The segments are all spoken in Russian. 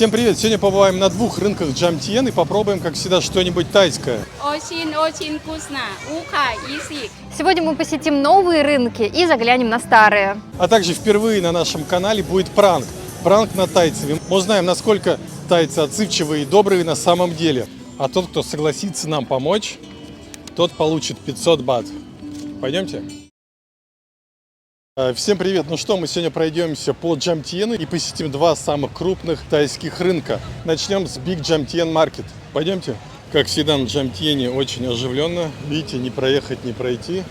Всем привет! Сегодня побываем на двух рынках Jomtien и попробуем, как всегда, что-нибудь тайское. Очень вкусно. Уха, язык. Сегодня мы посетим новые рынки и заглянем на старые. А также впервые на нашем канале будет пранк. Пранк на тайцев. Мы узнаем, насколько тайцы отзывчивые и добрые на самом деле. А тот, кто согласится нам помочь, тот получит 500 бат. Пойдемте? Всем привет! Ну что, мы сегодня пройдемся по Jomtien и посетим два самых крупных тайских рынка. Начнем с Big Jomtien Market. Пойдемте? Как всегда на Jomtien очень оживленно. Видите, не проехать, не пройти.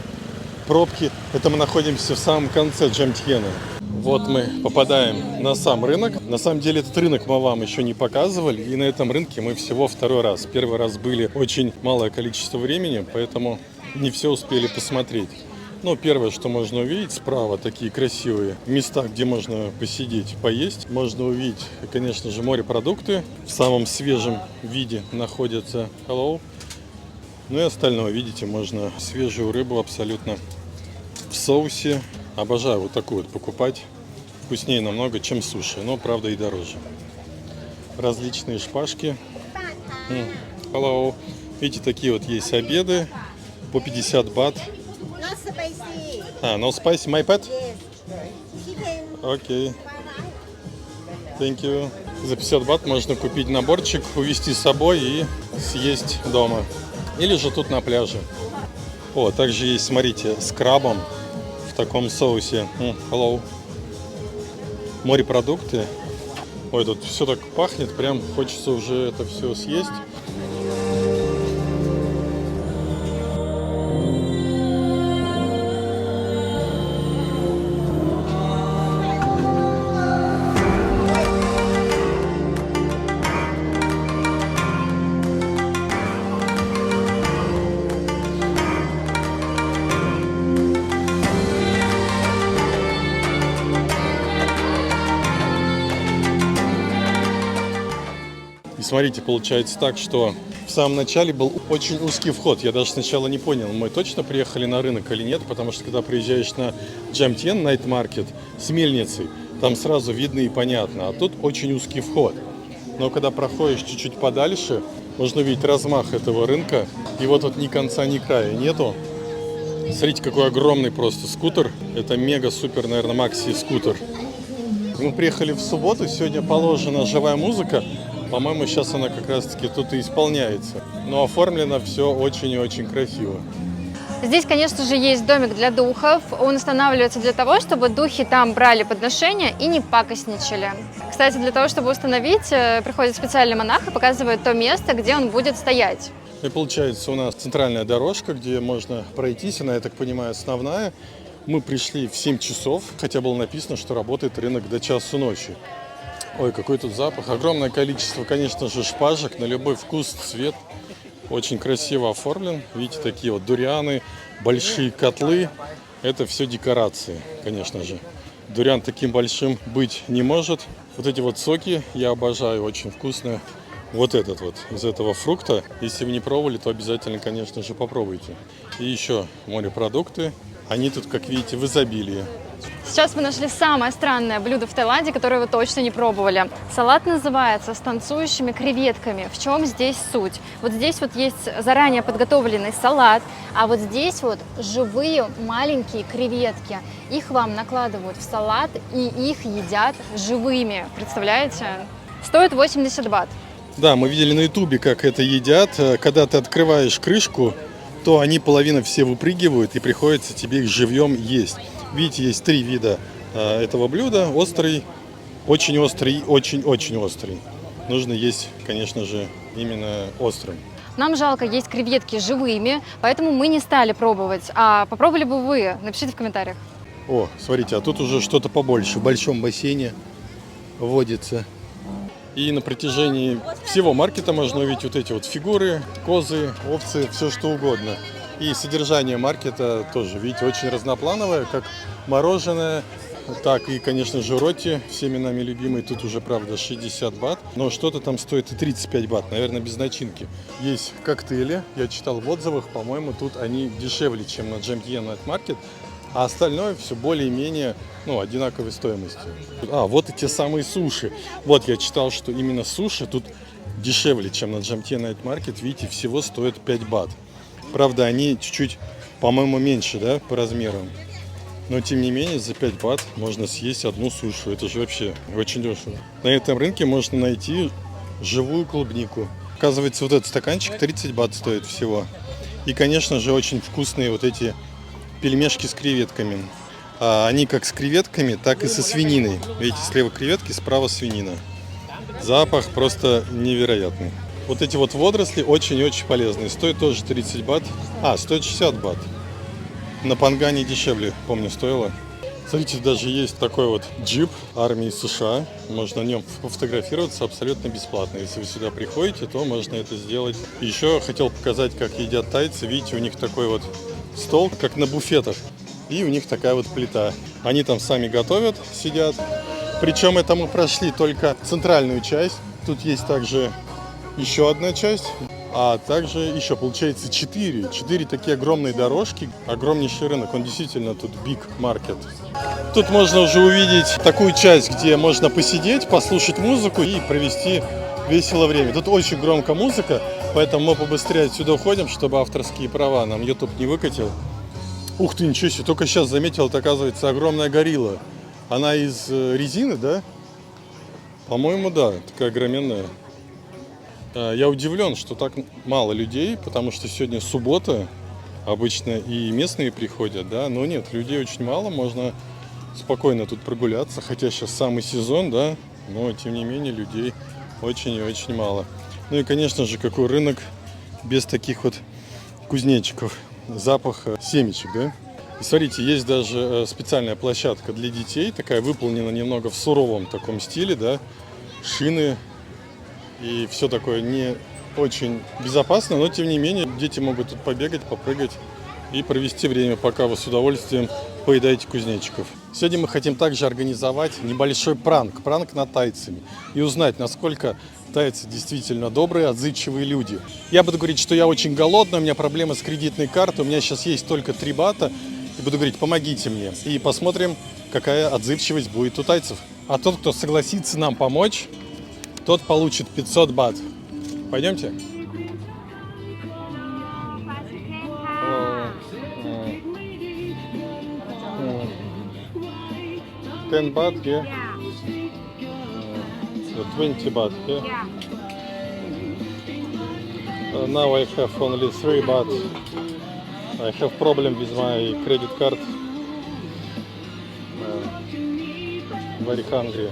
Пробки. Это мы находимся в самом конце Jomtien. Вот мы попадаем на сам рынок. На самом деле этот рынок мы вам еще не показывали. И на этом рынке мы всего второй раз. Первый раз были очень малое количество времени, поэтому не все успели посмотреть. Ну, первое, что можно увидеть справа, такие красивые места, где можно посидеть, поесть. Можно увидеть, конечно же, морепродукты. В самом свежем виде находятся. Hello. Ну и остальное, видите, можно свежую рыбу абсолютно в соусе. Обожаю вот такую вот покупать. Вкуснее намного, чем суши, но, правда, и дороже. Различные шпажки. Hello. Видите, такие вот есть обеды по 50 бат. No spicy, my pet? Окей. Thank you. За 50 бат можно купить наборчик, увезти с собой и съесть дома. Или же тут на пляже. О, также есть, смотрите, с крабом в таком соусе. Hello. Морепродукты. Ой, тут все так пахнет, прям хочется уже это все съесть. Смотрите, получается так, что в самом начале был очень узкий вход. Я даже сначала не понял, мы точно приехали на рынок или нет, потому что когда приезжаешь на Jomtien Night Market с мельницей, там сразу видно и понятно, а тут очень узкий вход. Но когда проходишь чуть-чуть подальше, можно увидеть размах этого рынка. И вот тут ни конца, ни края нету. Смотрите, какой огромный просто скутер. Это мега-супер, наверное, макси-скутер. Мы приехали в субботу, сегодня положена живая музыка. По-моему, сейчас она как раз-таки тут и исполняется. Но оформлено все очень и очень красиво. Здесь, конечно же, есть домик для духов. Он устанавливается для того, чтобы духи там брали подношения и не пакостничали. Кстати, для того, чтобы установить, приходит специальный монах и показывает то место, где он будет стоять. И получается, у нас центральная дорожка, где можно пройтись. Она, я так понимаю, основная. Мы пришли в 7 часов, хотя было написано, что работает рынок до часу ночи. Ой, какой тут запах. Огромное количество, конечно же, шпажек на любой вкус, цвет. Очень красиво оформлен. Видите, такие вот дурианы, большие котлы. Это все декорации, конечно же. Дуриан таким большим быть не может. Вот эти вот соки я обожаю, очень вкусно. Вот этот вот, из этого фрукта. Если вы не пробовали, то обязательно, конечно же, попробуйте. И еще морепродукты. Они тут, как видите, в изобилии. Сейчас мы нашли самое странное блюдо в Таиланде, которое вы точно не пробовали. Салат называется «С танцующими креветками». В чем здесь суть? Вот здесь вот есть заранее подготовленный салат, а вот здесь вот живые маленькие креветки. Их вам накладывают в салат и их едят живыми. Представляете? Стоит 80 бат. Да, мы видели на ютубе, как это едят. Когда ты открываешь крышку, то они половина все выпрыгивают и приходится тебе их живьем есть. Видите, есть 3 вида этого блюда. Острый, очень острый и очень-очень острый. Нужно есть, конечно же, именно острым. Нам жалко есть креветки живыми, поэтому мы не стали пробовать. А попробовали бы вы? Напишите в комментариях. О, смотрите, а тут уже что-то побольше. В большом бассейне водится. И на протяжении всего маркета можно увидеть вот эти вот фигуры, козы, овцы, все что угодно. И содержание маркета тоже, видите, очень разноплановое, как мороженое, так и, конечно же, роти, всеми нами любимый. Тут уже, правда, 60 бат, но что-то там стоит и 35 бат, наверное, без начинки. Есть коктейли, я читал в отзывах, по-моему, тут они дешевле, чем на Jomtien Night Market. а остальное все более-менее, ну, одинаковой стоимости. А, вот и те самые суши. Вот я читал, что именно суши тут дешевле, чем на Jomtien Night Market. Видите, всего стоят 5 бат. Правда, они чуть-чуть, по-моему, меньше, да, по размерам. Но, тем не менее, за 5 бат можно съесть одну сушу. Это же вообще очень дешево. На этом рынке можно найти живую клубнику. Оказывается, вот этот стаканчик 30 бат стоит всего. И, конечно же, очень вкусные вот эти пельмешки с креветками. Они как с креветками, так и со свининой. Видите, слева креветки, справа свинина. Запах просто невероятный. Вот эти вот водоросли очень-очень полезные. Стоят тоже 30 бат. Стоит 60 бат. На Пангане дешевле, помню, стоило. Смотрите, даже есть такой вот джип армии США. Можно на нем пофотографироваться абсолютно бесплатно. Если вы сюда приходите, то можно это сделать. Еще хотел показать, как едят тайцы. Видите, у них такой вот стол, как на буфетах. И у них такая вот плита. Они там сами готовят, сидят. Причем это мы прошли только центральную часть. Тут есть также еще одна часть. А также еще, получается, 4 такие огромные дорожки, огромнейший рынок. Он действительно тут big market. Тут можно уже увидеть такую часть, где можно посидеть, послушать музыку и провести весело время. Тут очень громко музыка, поэтому мы побыстрее отсюда уходим, чтобы авторские права нам YouTube не выкатил. Ух ты, ничего себе, только сейчас заметил, это, оказывается, огромная горилла. Она из резины, да? По-моему, да, такая огроменная. Я удивлен, что так мало людей, потому что сегодня суббота, обычно и местные приходят, да, но нет, людей очень мало, можно спокойно тут прогуляться, хотя сейчас самый сезон, да, но тем не менее людей очень и очень мало. Ну и, конечно же, какой рынок без таких вот кузнечиков, запах семечек, да. И смотрите, есть даже специальная площадка для детей, такая выполнена немного в суровом таком стиле, да, шины. И все такое не очень безопасно, но тем не менее дети могут тут побегать, попрыгать и провести время, пока вы с удовольствием поедаете кузнечиков. Сегодня мы хотим также организовать небольшой пранк над тайцами и узнать, насколько тайцы действительно добрые, отзывчивые люди. Я буду говорить, что я очень голодный, у меня проблемы с кредитной картой, у меня сейчас есть только 3 бата, и буду говорить, помогите мне. И посмотрим, какая отзывчивость будет у тайцев. А тот, кто согласится нам помочь, тот получит 500 бат. Пойдемте? 10 бат, yeah? 20 бат, yeah? Now I have only 3 baht. I have problem with my credit card. Very hungry.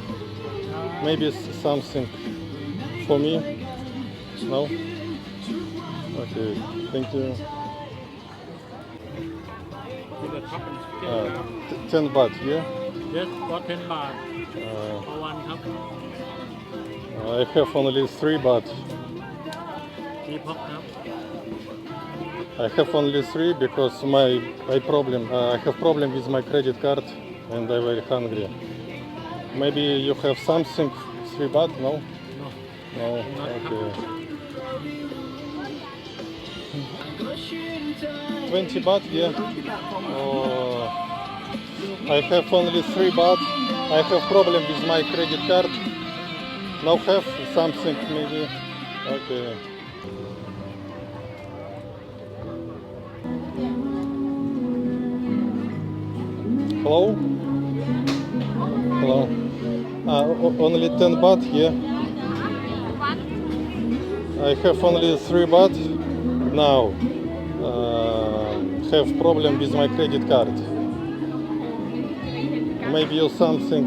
Maybe something for me? No? Okay, thank you. 10 baht, yeah? Yes, got 10 baht for one cup. I have only 3 baht. 3 พกครับ I have only 3 because I have problem with my credit card and I'm very hungry. Maybe you have something 3 baht? No? No. Okay. 20 baht, yeah. Oh, I have only 3 baht. I have problem with my credit card. Now have something maybe. Okay. Hello? Hello. Only 10 baht, yeah. I have only 3 baht now. Have problem with my credit card. Maybe you something.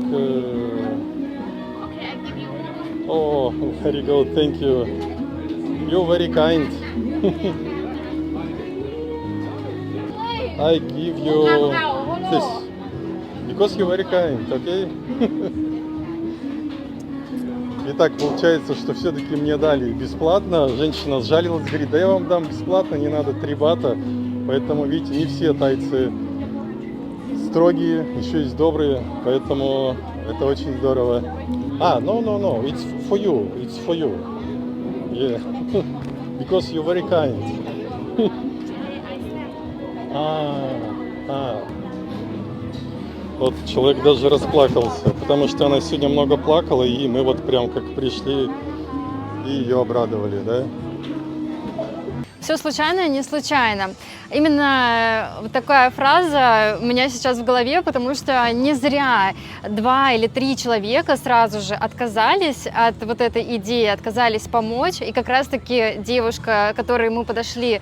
Oh, very good. Thank you. You're very kind. I give you this because you're very kind. Okay. Итак, получается, что все-таки мне дали бесплатно. Женщина сжалилась, говорит, да я вам дам бесплатно, не надо 3 бата. Поэтому, видите, не все тайцы строгие, еще есть добрые. Поэтому это очень здорово. No, it's for you. Yeah, because you're very kind. Вот человек даже расплакался, потому что она сегодня много плакала, и мы вот прям как пришли и ее обрадовали, да? Все случайно, не случайно. Именно вот такая фраза у меня сейчас в голове, потому что не зря 2 или 3 человека сразу же отказались от вот этой идеи, отказались помочь. И как раз-таки девушка, к которой мы подошли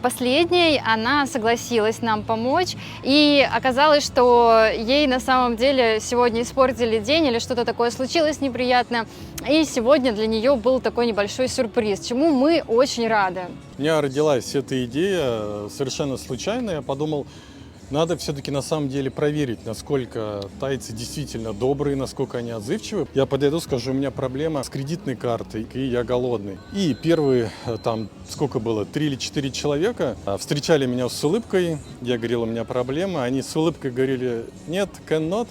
последней, она согласилась нам помочь. И оказалось, что ей на самом деле сегодня испортили день или что-то такое случилось неприятно. И сегодня для нее был такой небольшой сюрприз, чему мы очень рады. У меня родилась эта идея совершенно случайно. Я подумал, надо все-таки на самом деле проверить, насколько тайцы действительно добрые, насколько они отзывчивы. Я подойду, скажу, у меня проблема с кредитной картой, и я голодный. И первые, там, сколько было, 3 или 4 человека встречали меня с улыбкой. Я говорил, у меня проблема. Они с улыбкой говорили, нет, cannot.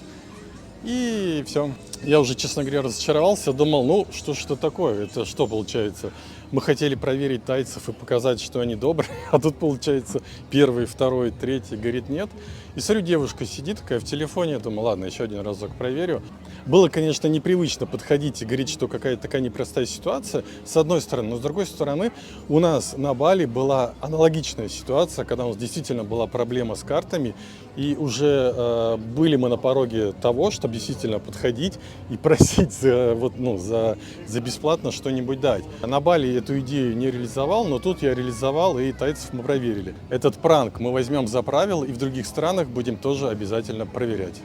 И все. Я уже, честно говоря, разочаровался. Думал, ну, что такое? Это что получается? Мы хотели проверить тайцев и показать, что они добрые, а тут, получается, 1, 2, 3 говорит нет. И смотрю, девушка сидит такая в телефоне, я думаю, ладно, еще один разок проверю. Было, конечно, непривычно подходить и говорить, что какая-то такая непростая ситуация, с одной стороны. Но с другой стороны, у нас на Бали была аналогичная ситуация, когда у нас действительно была проблема с картами, и уже были мы на пороге того, чтобы действительно подходить и просить за бесплатно что-нибудь дать. На Бали эту идею не реализовал, но тут я реализовал, и тайцев мы проверили. Этот пранк мы возьмем за правило, и в других странах будем тоже обязательно проверять.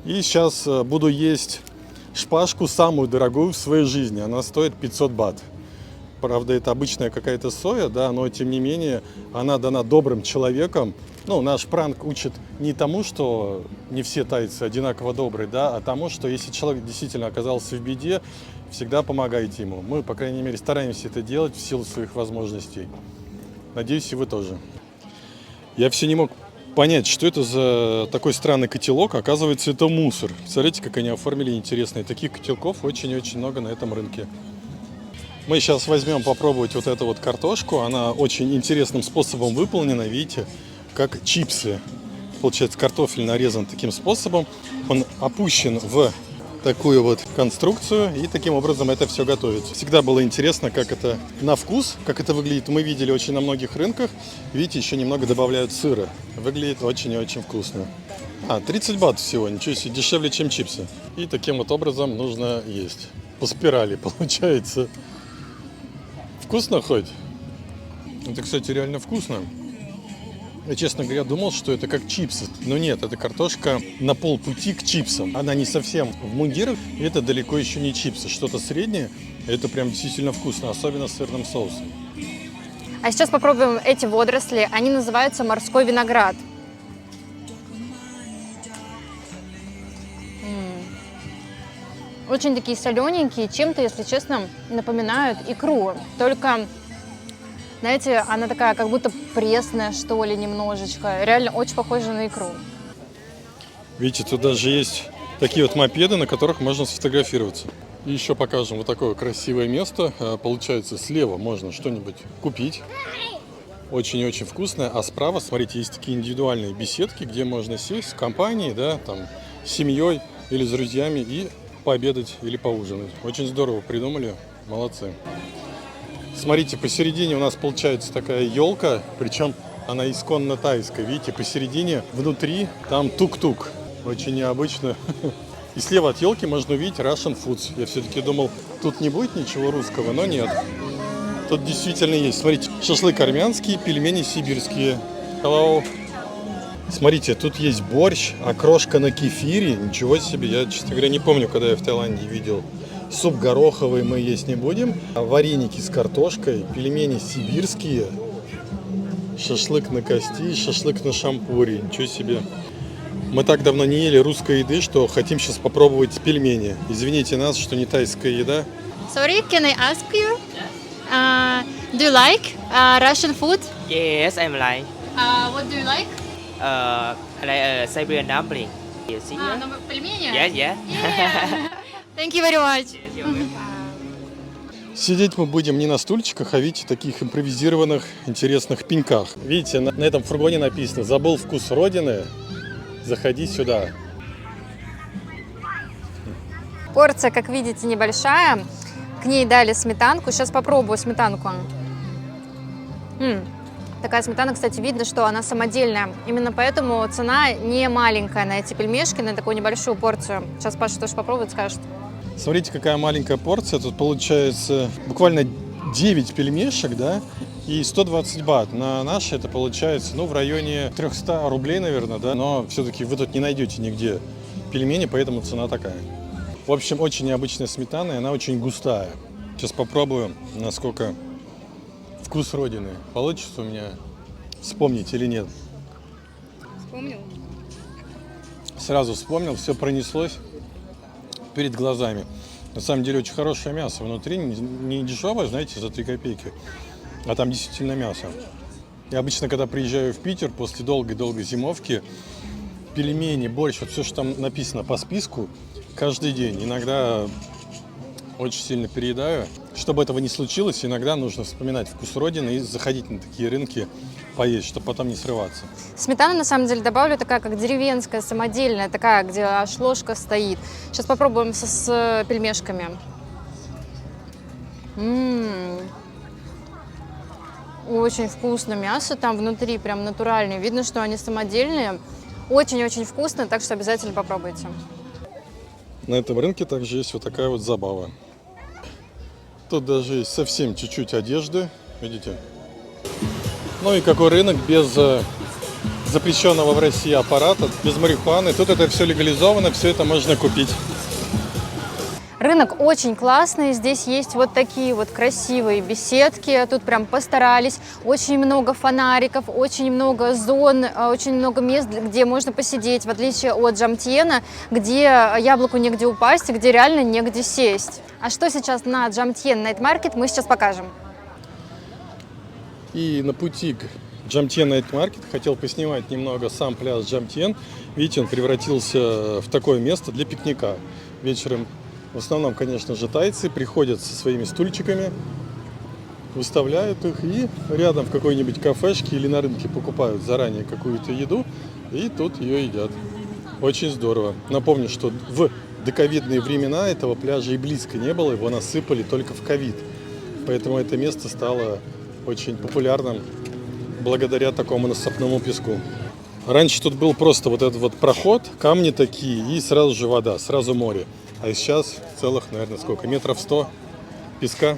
И сейчас буду есть шпажку, самую дорогую в своей жизни. Она стоит 500 бат. Правда, это обычная какая-то соя, да, но тем не менее она дана добрым человеком. Ну, наш пранк учит не тому, что не все тайцы одинаково добрые, да, а тому, что если человек действительно оказался в беде, всегда помогайте ему. Мы, по крайней мере, стараемся это делать в силу своих возможностей. Надеюсь, и вы тоже. Я все не мог понять, что это за такой странный котелок. Оказывается, это мусор. Смотрите, как они оформили интересные. Таких котелков очень-очень много на этом рынке. Мы сейчас возьмем попробовать вот эту вот картошку. Она очень интересным способом выполнена, видите, как чипсы. Получается, картофель нарезан таким способом. Он опущен в такую вот конструкцию, и таким образом это все готовится. Всегда было интересно, как это на вкус, как это выглядит. Мы видели очень на многих рынках. Видите, еще немного добавляют сыра. Выглядит очень и очень вкусно. 30 бат всего, ничего себе, дешевле, чем чипсы. И таким вот образом нужно есть. По спирали получается. Вкусно хоть? Это, кстати, реально вкусно. Я, честно говоря, думал, что это как чипсы. Но нет, это картошка на полпути к чипсам. Она не совсем в мундирах, и это далеко еще не чипсы. Что-то среднее, это прям действительно вкусно, особенно с сырным соусом. А сейчас попробуем эти водоросли. Они называются морской виноград. Очень такие солененькие, чем-то, если честно, напоминают икру. Только, знаете, она такая, как будто пресная, что ли, немножечко. Реально очень похожа на икру. Видите, тут даже есть такие вот мопеды, на которых можно сфотографироваться. И еще покажем вот такое красивое место. Получается, слева можно что-нибудь купить. Очень и очень вкусное. А справа, смотрите, есть такие индивидуальные беседки, где можно сесть в компании, да, там, с семьей или с друзьями и пообедать или поужинать. Очень здорово придумали. Молодцы. Смотрите, посередине у нас получается такая елка, причем она исконно тайская. Видите, посередине, внутри, там тук-тук. Очень необычно. И слева от елки можно увидеть Russian Foods. Я все-таки думал, тут не будет ничего русского, но нет. Тут действительно есть. Смотрите, шашлык армянский, пельмени сибирские. Hello. Смотрите, тут есть борщ, окрошка на кефире. Ничего себе, я, честно говоря, не помню, когда я в Таиланде видел. Суп гороховый мы есть не будем. Вареники с картошкой, пельмени сибирские. Шашлык на кости, шашлык на шампуре. Ничего себе. Мы так давно не ели русской еды, что хотим сейчас попробовать пельмени. Извините нас, что не тайская еда. Sorry, can I ask you? Do you like Russian food? Yes, I'm like What do you like? Siberian dumpling. You see? Пельмени? Yes, yes. Thank you very much. Сидеть мы будем не на стульчиках, а видите, таких импровизированных интересных пеньках. Видите, на этом фургоне написано «Забыл вкус Родины, заходи сюда». Порция, как видите, небольшая. К ней дали сметанку. Сейчас попробую сметанку. Такая сметана, кстати, видно, что она самодельная. Именно поэтому цена не маленькая на эти пельмешки, на такую небольшую порцию. Сейчас Паша тоже попробует, скажет. Смотрите, какая маленькая порция. Тут получается буквально 9 пельмешек, да, и 120 бат. На наши это получается, ну, в районе 300 рублей, наверное, да. Но все-таки вы тут не найдете нигде пельмени, поэтому цена такая. В общем, очень необычная сметана, и она очень густая. Сейчас попробую, насколько вкус родины получится у меня вспомнить или нет. Вспомнил? Сразу вспомнил, все пронеслось перед глазами. На самом деле очень хорошее мясо внутри, не дешевое, знаете, за 3 копейки, а там действительно мясо. Я обычно, когда приезжаю в Питер после долгой-долгой зимовки, пельмени, борщ, вот все, что там написано по списку, каждый день. Иногда очень сильно переедаю. Чтобы этого не случилось, иногда нужно вспоминать вкус родины и заходить на такие рынки поесть, чтобы потом не срываться. Сметана, на самом деле, добавлю такая, как деревенская, самодельная, такая, где аж ложка стоит. Сейчас попробуем с пельмешками. Очень вкусно мясо там внутри, прям натуральное. Видно, что они самодельные. Очень-очень вкусно, так что обязательно попробуйте. На этом рынке также есть вот такая вот забава. Тут даже есть совсем чуть-чуть одежды, видите? Ну и какой рынок без запрещенного в России аппарата, без марихуаны. Тут это все легализовано, все это можно купить. Рынок очень классный, здесь есть вот такие вот красивые беседки, тут прям постарались, очень много фонариков, очень много зон, очень много мест, где можно посидеть, в отличие от Джамтьена, где яблоку негде упасть, где реально негде сесть. А что сейчас на Джамтьен Night Market, мы сейчас покажем. И на пути к Джамтьен Night Market хотел поснимать немного сам пляж Джамтьен. Видите, он превратился в такое место для пикника. Вечером в основном, конечно же, тайцы приходят со своими стульчиками, выставляют их и рядом в какой-нибудь кафешке или на рынке покупают заранее какую-то еду и тут ее едят. Очень здорово. Напомню, что в доковидные времена этого пляжа и близко не было, его насыпали только в ковид. Поэтому это место стало очень популярным благодаря такому насыпному песку. Раньше тут был просто вот этот вот проход, камни такие и сразу же вода, сразу море. А сейчас целых, наверное, сколько? Метров 100 песка.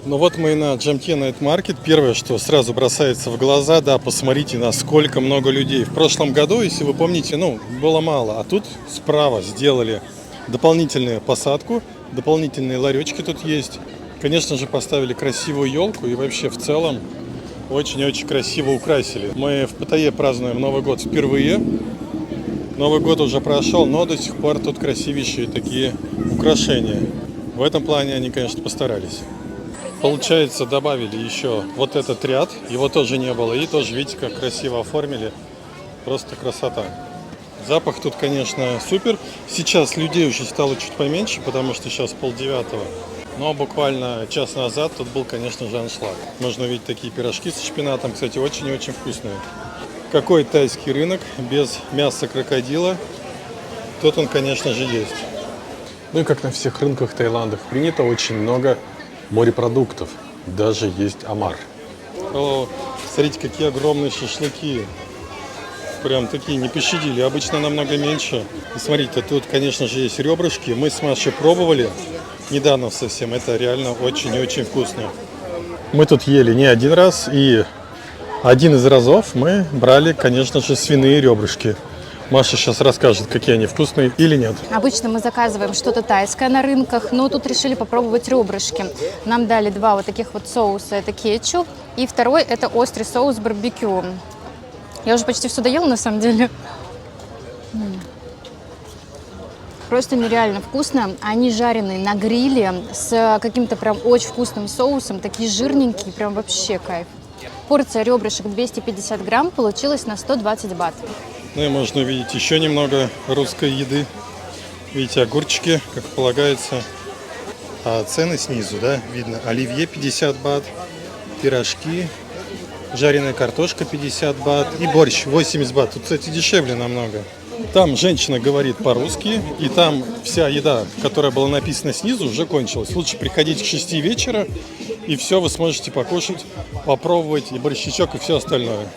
Ну вот мы и на Джамтьен Night Market. Первое, что сразу бросается в глаза, да, посмотрите, насколько много людей. В прошлом году, если вы помните, было мало. А тут справа сделали дополнительную посадку, дополнительные ларечки тут есть. Конечно же, поставили красивую елку и вообще в целом очень-очень красиво украсили. Мы в Паттайе празднуем Новый год впервые. Новый год уже прошел, но до сих пор тут красивейшие такие украшения. В этом плане они, конечно, постарались. Получается, добавили еще вот этот ряд, его тоже не было, и тоже, видите, как красиво оформили, просто красота. Запах тут, конечно, супер. Сейчас людей уже стало чуть поменьше, потому что сейчас 8:30, но буквально час назад тут был, конечно же, аншлаг. Можно увидеть такие пирожки со шпинатом, кстати, очень и очень вкусные. Какой тайский рынок без мяса крокодила? Тут он, конечно же, есть. Ну и как на всех рынках Таиланда принято, очень много морепродуктов, даже есть омар. О, смотрите, какие огромные шашлыки. Прям такие, не пощадили, обычно намного меньше. И смотрите, тут, конечно же, есть ребрышки. Мы с Машей пробовали недавно совсем, это реально очень и очень вкусно. Мы тут ели не один раз, и один из разов мы брали, конечно же, свиные ребрышки. Маша сейчас расскажет, какие они вкусные или нет. Обычно мы заказываем что-то тайское на рынках, но тут решили попробовать ребрышки. Нам дали 2 вот таких вот соуса, это кетчуп, и второй это острый соус барбекю. Я уже почти все доела, на самом деле. Просто нереально вкусно. Они жареные на гриле с каким-то прям очень вкусным соусом. Такие жирненькие, прям вообще кайф. Порция ребрышек 250 грамм получилась на 120 бат. Ну и можно увидеть еще немного русской еды. Видите, огурчики, как полагается. А цены снизу, да, видно. Оливье 50 бат, пирожки, жареная картошка 50 бат и борщ 80 бат. Тут, кстати, дешевле намного. Там женщина говорит по-русски, и там вся еда, которая была написана снизу, уже кончилась. Лучше приходить к 6 вечера, и все, вы сможете покушать, попробовать и борщичок, и все остальное.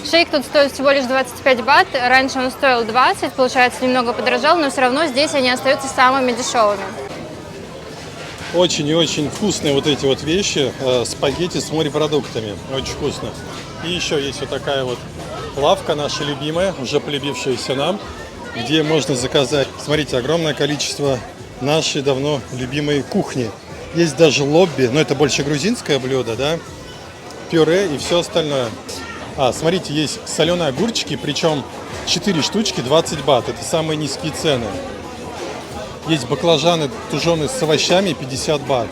Шейк тут стоит всего лишь 25 бат. Раньше он стоил 20, получается, немного подорожал, но все равно здесь они остаются самыми дешевыми. Очень и очень вкусные вот эти вот вещи, спагетти с морепродуктами, очень вкусно. И еще есть вот такая вот лавка наша любимая, уже полюбившаяся нам, где можно заказать, смотрите, огромное количество нашей давно любимой кухни. Есть даже лобби, но это больше грузинское блюдо, да, пюре и все остальное. Смотрите, есть соленые огурчики, причем 4 штучки 20 бат, это самые низкие цены. Есть баклажаны тушеные с овощами 50 бат.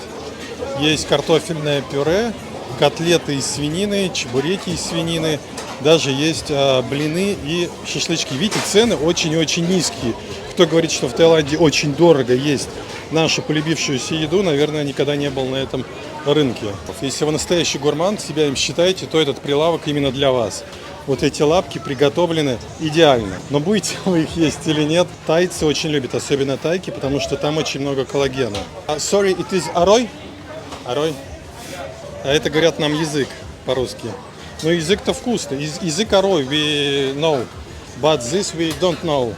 Есть картофельное пюре, котлеты из свинины, чебуреки из свинины. Даже есть блины и шашлычки. Видите, цены очень и очень низкие. Кто говорит, что в Таиланде очень дорого есть нашу полюбившуюся еду, наверное, никогда не был на этом рынке. Если вы настоящий гурман, себя им считаете, то этот прилавок именно для вас. Вот эти лапки приготовлены идеально. Но будете вы их есть или нет, тайцы очень любят, особенно тайки, потому что там очень много коллагена. Sorry, it is арой? Арой? А это, говорят, нам язык по-русски. Но язык-то вкусный. Язык арой, we know. But this we don't know.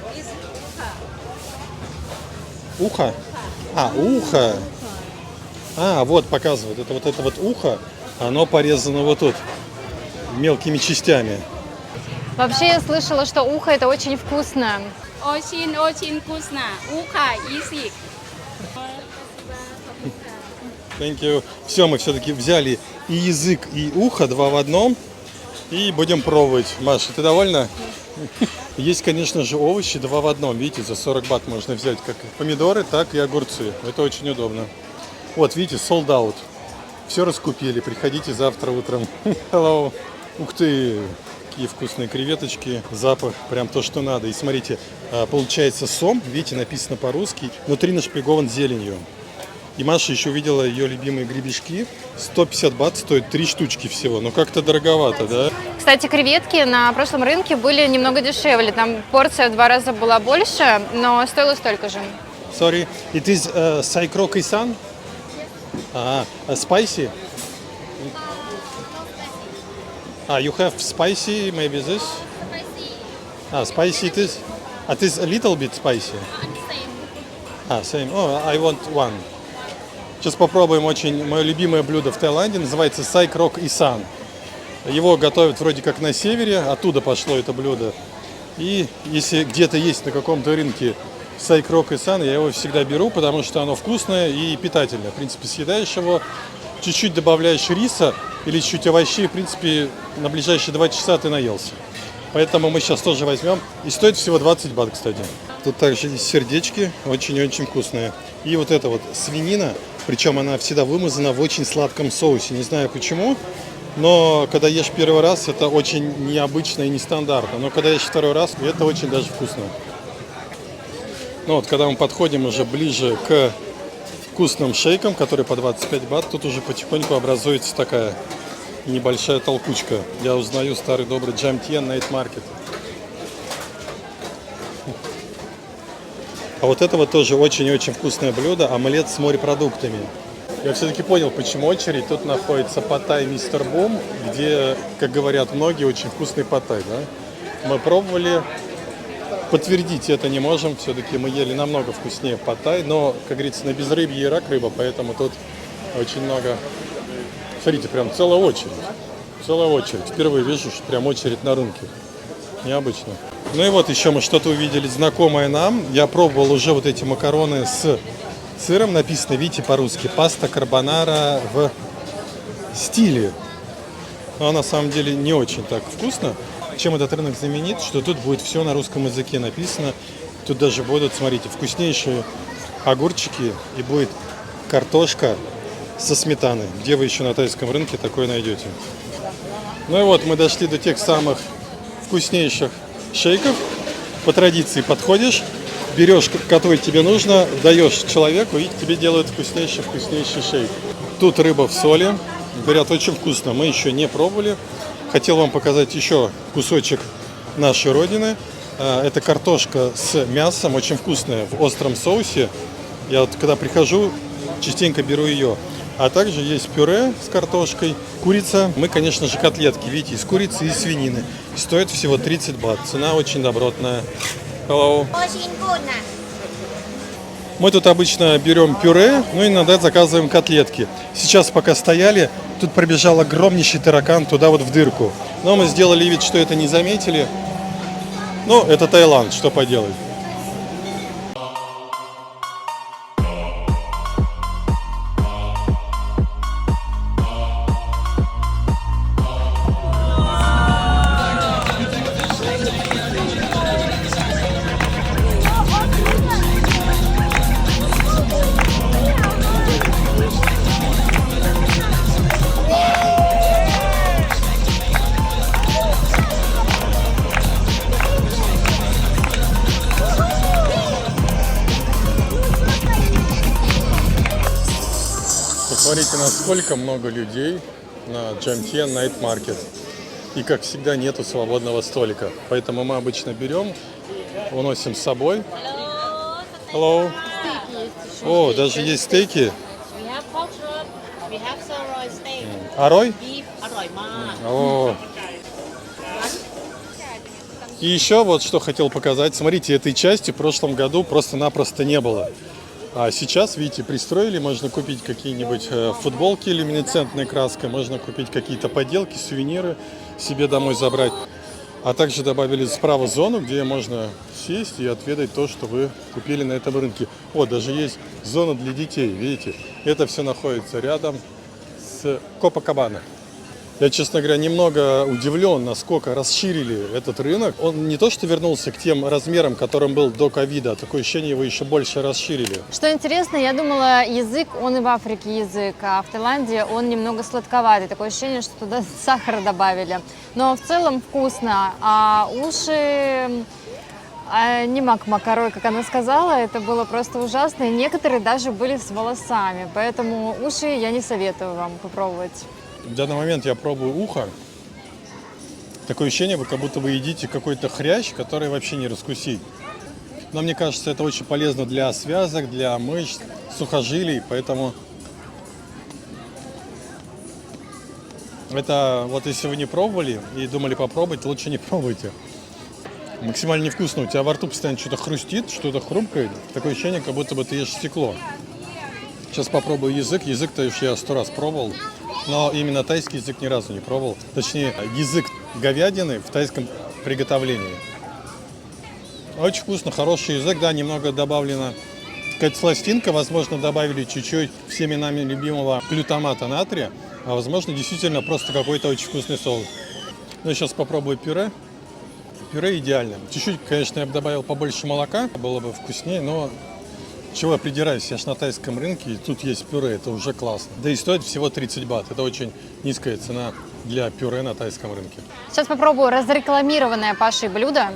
Ухо? Ухо. Вот показывает. Это вот ухо, оно порезано вот тут мелкими частями. Вообще я слышала, что ухо это очень вкусно. Очень вкусно. Ухо, язык. Thank you. Все, мы все-таки взяли и язык, и ухо, 2 в одном. И будем пробовать. Маша, ты довольна? Есть, конечно же, овощи 2 в одном. Видите, за 40 бат можно взять как помидоры, так и огурцы. Это очень удобно. Вот, видите, sold out. Все раскупили. Приходите завтра утром. Hello. Ух ты, какие вкусные креветочки. Запах прям то, что надо. И смотрите, получается сом. Видите, написано по-русски. Внутри нашпигован зеленью. И Маша еще увидела ее любимые гребешки. 150 бат стоит 3 штучки всего. Но как-то дороговато, да? Кстати, креветки на прошлом рынке были немного дешевле. Там порция в 2 раза была больше, но стоило столько же. Sorry, it is Saikro Kaisan? Spicy? You have spicy, maybe this? Spicy it is? It is a little bit spicy? Same. Oh, I want one. Сейчас попробуем мое любимое блюдо в Таиланде, называется сайкрок исан. Его готовят вроде как на севере, оттуда пошло это блюдо. И если где-то есть на каком-то рынке сайкрок исан, я его всегда беру, потому что оно вкусное и питательное. В принципе, съедаешь его, чуть-чуть добавляешь риса или чуть овощей, в принципе, на ближайшие 2 часа ты наелся. Поэтому мы сейчас тоже возьмем. И стоит всего 20 бат, кстати. Тут также есть сердечки, очень-очень вкусные. И вот эта вот свинина, причем она всегда вымазана в очень сладком соусе. Не знаю почему, но когда ешь первый раз, это очень необычно и нестандартно. Но когда ешь второй раз, это очень даже вкусно. Ну вот, когда мы подходим уже ближе к вкусным шейкам, которые по 25 бат, тут уже потихоньку образуется такая небольшая толкучка. Я узнаю старый добрый Jam-Tien Night Market. А вот это вот тоже очень-очень вкусное блюдо, омлет с морепродуктами. Я все-таки понял, почему очередь. Тут находится паттай Мистер Бум, где, как говорят многие, очень вкусный паттай, да? Мы пробовали, подтвердить это не можем. Все-таки мы ели намного вкуснее паттай, но, как говорится, на безрыбье и рак рыба, поэтому тут очень много. Смотрите, прям целая очередь. Целая очередь. Впервые вижу, что прям очередь на рынке. Необычно. Ну и вот еще мы что-то увидели знакомое нам. Я пробовал уже вот эти макароны с сыром. Написано, видите, по-русски, паста карбонара в стиле. Но на самом деле не очень так вкусно. Чем этот рынок знаменит, что тут будет все на русском языке написано. Тут даже будут, смотрите, вкуснейшие огурчики и будет картошка со сметаной. Где вы еще на тайском рынке такое найдете? Ну и вот мы дошли до тех самых вкуснейших шейков. По традиции подходишь, берешь, который тебе нужно, даешь человеку, и тебе делают вкуснейший шейк. Тут рыба в соли. Говорят, очень вкусно. Мы еще не пробовали. Хотел вам показать еще кусочек нашей родины. Это картошка с мясом, очень вкусная, в остром соусе. Я вот когда прихожу, частенько беру ее. А также есть пюре с картошкой, курица. Мы, конечно же, котлетки, видите, из курицы и свинины. Стоит всего 30 бат. Цена очень добротная. Hello. Мы тут обычно берем пюре, но иногда заказываем котлетки. Сейчас пока стояли, тут пробежал огромнейший таракан туда вот в дырку. Но мы сделали вид, что это не заметили. Ну, это Таиланд, что поделать. Посмотрите, насколько много людей на Jomtien Night Market. И, как всегда, нету свободного столика. Поэтому мы обычно берем, уносим с собой. Hello. О, даже есть стейки. Арой? О. И еще вот что хотел показать. Смотрите, этой части в прошлом году просто-напросто не было. А сейчас, видите, пристроили, можно купить какие-нибудь футболки люминесцентной краской, можно купить какие-то поделки, сувениры себе домой забрать. А также добавили справа зону, где можно сесть и отведать то, что вы купили на этом рынке. О, даже есть зона для детей, видите? Это все находится рядом с Копакабана. Я, честно говоря, немного удивлен, насколько расширили этот рынок. Он не то что вернулся к тем размерам, которым был до ковида, а такое ощущение, его еще больше расширили. Что интересно, я думала, язык, он и в Африке язык, а в Таиланде он немного сладковатый. Такое ощущение, что туда сахара добавили. Но в целом вкусно. А уши... не мак-макарой, как она сказала, это было просто ужасно. И некоторые даже были с волосами. Поэтому уши я не советую вам попробовать. В данный момент я пробую ухо. Такое ощущение, вы как будто вы едите какой-то хрящ, который вообще не раскусить. Но мне кажется, это очень полезно для связок, для мышц, сухожилий. Поэтому это вот если вы не пробовали и думали попробовать, лучше не пробуйте. Максимально невкусно. У тебя во рту постоянно что-то хрустит, что-то хрумкает. Такое ощущение, как будто бы ты ешь стекло. Сейчас попробую язык. Язык-то я 100 раз пробовал. Но именно тайский язык ни разу не пробовал. Точнее, язык говядины в тайском приготовлении. Очень вкусно, хороший язык. Да, немного добавлена какая-то сластинка. Возможно, добавили чуть-чуть всеми нами любимого глютамата натрия. А возможно, действительно просто какой-то очень вкусный соус. Ну, сейчас попробую пюре. Пюре идеально. Чуть-чуть, конечно, я бы добавил побольше молока. Было бы вкуснее, но... Чего я придираюсь, я ж на тайском рынке, и тут есть пюре, это уже классно. Да и стоит всего 30 бат, это очень низкая цена для пюре на тайском рынке. Сейчас попробую разрекламированное Пашей блюдо.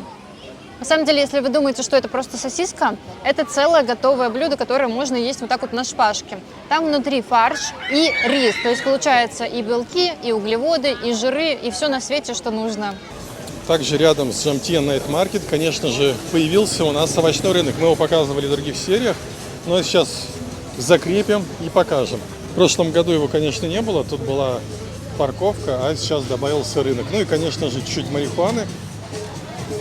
На самом деле, если вы думаете, что это просто сосиска, это целое готовое блюдо, которое можно есть вот так вот на шпажке. Там внутри фарш и рис, то есть получается и белки, и углеводы, и жиры, и все на свете, что нужно. Также рядом с Jomtien Night Market, конечно же, появился у нас овощной рынок. Мы его показывали в других сериях, но сейчас закрепим и покажем. В прошлом году его, конечно, не было, тут была парковка, а сейчас добавился рынок. Ну и, конечно же, чуть-чуть марихуаны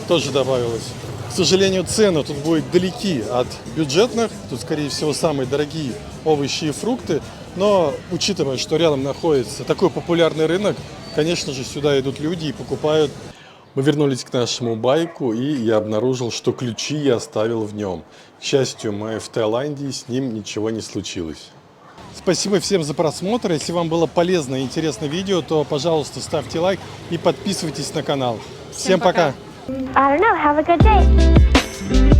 тоже добавилось. К сожалению, цены тут будут далеки от бюджетных. Тут, скорее всего, самые дорогие овощи и фрукты. Но, учитывая, что рядом находится такой популярный рынок, конечно же, сюда идут люди и покупают. Мы вернулись к нашему байку, и я обнаружил, что ключи я оставил в нем. К счастью, мы в Таиланде, с ним ничего не случилось. Спасибо всем за просмотр. Если вам было полезно и интересно видео, то, пожалуйста, ставьте лайк и подписывайтесь на канал. Всем пока! пока. I don't know. Have a good day.